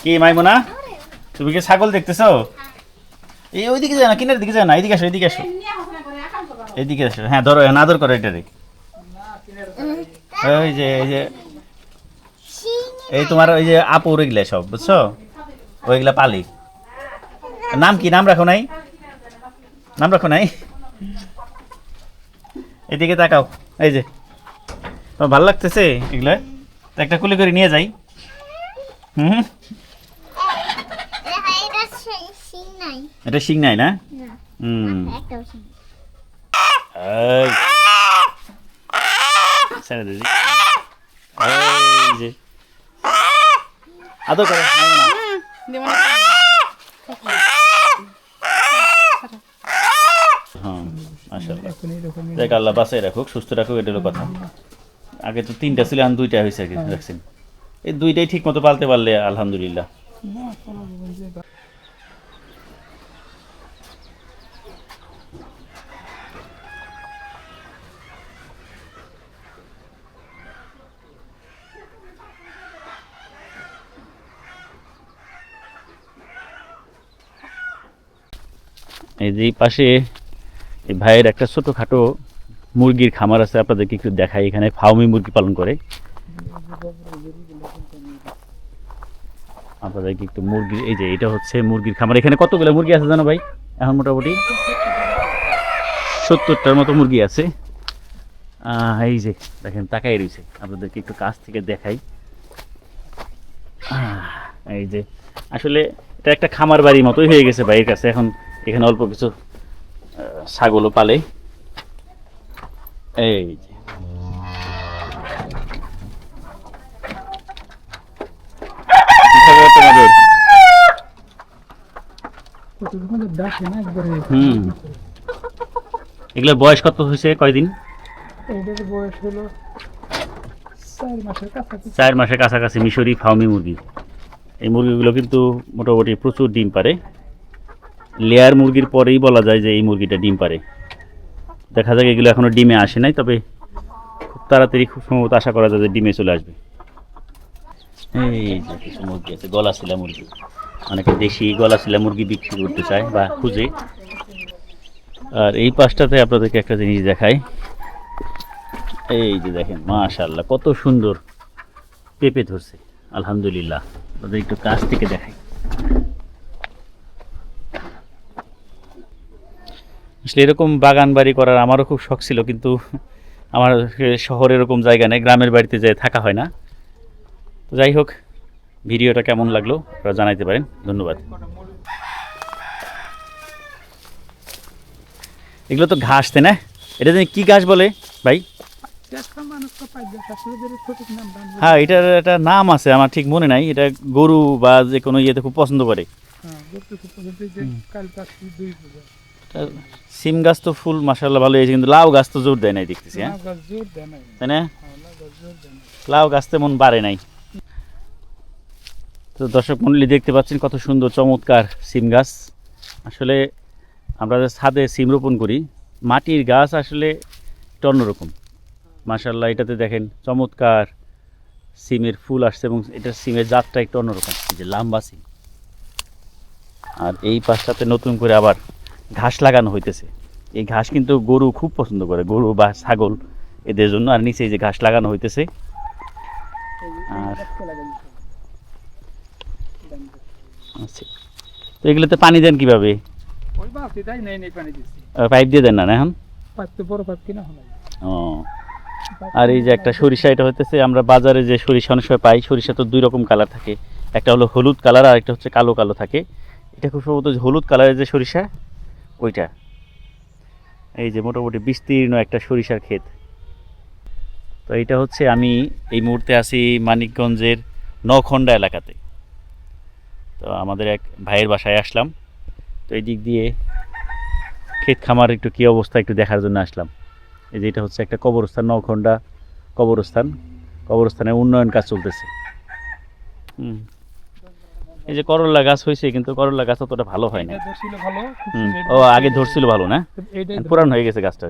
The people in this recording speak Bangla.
কি মাইমুনা, তুমি কি ছাগল দেখতেছো? এই ওইদিকে যায় না, কিনার দিকে যায় না, এইদিকে আসো, এইদিকে আসো, এইদিকে আসো। হ্যাঁ ধরো, হ্যাঁ আদর করো এটারে। এই যে এই যে এই তোমার ওই যে আপু ওইগুলা সব বুঝছো, ওইগুলা পালি। নাম কি, নাম রাখো নাই? নাম রাখো নাই? এদিকে তাকাও। এই যে তোমার ভালো লাগতেছে এগুলা, তো একটা কুলি করে নিয়ে যাই। হুম, এটা শিং নাই না? হুম, এই ছেড়ে দিদি। এই যে আদর করো মাইমুনা। হ্যাঁ মাশাআল্লাহ, দেখ আল্লাহ বাঁচাই রাখুক, সুস্থ রাখুক, এটা হলো কথা। আগে তো 3টা ছিল, এখন 2টা হয়েছে আর কি রাখছেন। এই 2টাই ঠিক মতো পালতে পারলে আলহামদুলিল্লাহ। এই যে পাশে এই ভাইয়ের একটা ছোটোখাটো মুরগির খামার আছে, আপনাদেরকে একটু দেখাই। এখানে ফার্মি মুরগি পালন করে। আপনাদেরকে একটু মুরগি, এই যে এটা হচ্ছে মুরগির খামার। এখানে কতগুলো মুরগি আছে জানো ভাই? এখন মোটামুটি 70টার মতো মুরগি আছে। এই যে দেখেন তাকাই রয়েছে, আপনাদেরকে একটু কাছ থেকে দেখাই। এই যে আসলে এটা একটা খামার বাড়ির মতোই হয়ে গেছে ভাইয়ের কাছে। এখন এখানে অল্প কিছু ছাগলও পালে। এই যে হুম, এগুলোর বয়স কত হয়েছে, কয়দিন? 4 মাসের কাছাকাছি মিশরি ফার্মি মুরগি। এই মুরগিগুলো কিন্তু মোটামুটি প্রচুর ডিম পারে। লেয়ার মুরগির পরেই বলা যায় যে এই মুরগিটা ডিম পারে। দেখা যাক, এগুলো এখনো ডিমে আসে নাই, তবে খুব তাড়াতাড়ি, খুব সম্ভবত আশা করা যায় যে ডিমে চলে আসবে। এই যে কিছু মুরগি আছে, গলাশিলা মুরগি। অনেকে দেশি গলাশিলা মুরগি বিক্রি করতে চায় বা খুঁজে। আর এই পাশটাতে আপনাদেরকে একটা জিনিস দেখাই। এই যে দেখেন মাশাআল্লাহ কত সুন্দর পেঁপে ধরছে, আলহামদুলিল্লাহ। আপনাদের একটু কাছ থেকে দেখাই। আসলে এরকম বাগান বাড়ি করার আমারও খুব শখ ছিল, কিন্তু আমার শহরে এরকম জায়গা নেই, গ্রামের বাড়িতে যেয়ে থাকা হয় না। তো যাই হোক, ভিডিওটা কেমন লাগলো আপনারা জানাইতে পারেন। ধন্যবাদ। এগুলো তো ঘাস, তাই না? এটা জানি কি ঘাস বলে ভাই? হ্যাঁ, এটার একটা নাম আছে, আমার ঠিক মনে নাই। এটা গরু বা যে কোনো ইয়েতে খুব পছন্দ করে। সিম গাছ তো ফুল মাশাআল্লাহ ভালো হয়েছে, কিন্তু লাউ গাছ তো জোর দেয় নাই দেখতেছি। হ্যাঁ তাই না, লাউ গাছ তেমন বাড়ে নাই। তো দর্শক মণ্ডলী দেখতে পাচ্ছেন কত সুন্দর চমৎকার সিম গাছ। আসলে আমরা যে ছাদে সিম রোপণ করি, মাটির গাছ আসলে একটা অন্যরকম। মাশাআল্লাহ, এটাতে দেখেন চমৎকার সিমের ফুল আসছে, এবং এটার সিমের জাতটা একটু অন্যরকম, যে লাম্বা সিম। আর এই পাশটাতে নতুন করে আবার ঘাস লাগানো হইতেছে। এই ঘাস কিন্তু গরু খুব পছন্দ করে, গরু বা ছাগল এদের জন্য। আর নিচে এই যে ঘাস লাগানো হইতেছে। আর আচ্ছা, তো এগুলোতে পানি দেন কিভাবে? পাইপ দিয়ে দেন না এখন? ও, আর এই যে একটা সরিষা, এটা হইতেছে আমরা বাজারে যে সরিষা অনেক সময় পাই, সরিষা তো 2 রকম কালার থাকে। একটা হলো হলুদ কালার, আর একটা হচ্ছে কালো কালো থাকে। এটা খুব সম্ভবত হলুদ কালারের যে সরিষা ওইটা। এই যে মোটামুটি বিস্তীর্ণ একটা সরিষার ক্ষেত। তো এইটা হচ্ছে, আমি এই মুহূর্তে আছি মানিকগঞ্জের নখন্দা এলাকাতে। তো আমাদের এক ভাইয়ের বাসায় আসলাম। তো এই দিক দিয়ে ক্ষেত খামার একটু কী অবস্থা একটু দেখার জন্য আসলাম। এই যে এটা হচ্ছে একটা কবরস্থান, নখন্দা কবরস্থান। কবরস্থানের উন্নয়ন কাজ চলতেছে। এই যে করলা গাছ হয়েছে, কিন্তু করলা গাছ অতটা ভালো হয় না। ও আগে ধরছিল ভালো না, পুরান হয়ে গেছে গাছটা।